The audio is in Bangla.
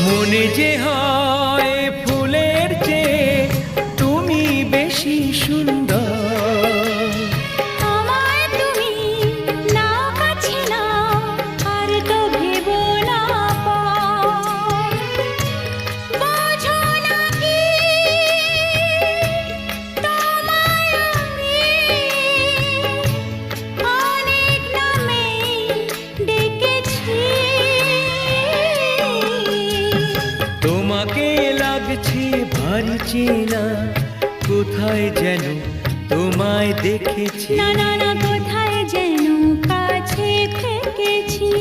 মনে যে হয় ফুলের চেয়ে তুমি বেশি সুন্দর। আমায় তুমি নাও কাছে নাও, আর তো ভেবো না পর। বোঝো না কি তোমায় আমি অনেক নামে ডেকেছি। তোমাকে লাগছে ভারী চেনা, কোথায় যেন তোমায় দেখেছি। না না না, কোথায় যেন কাছে থেকেছি।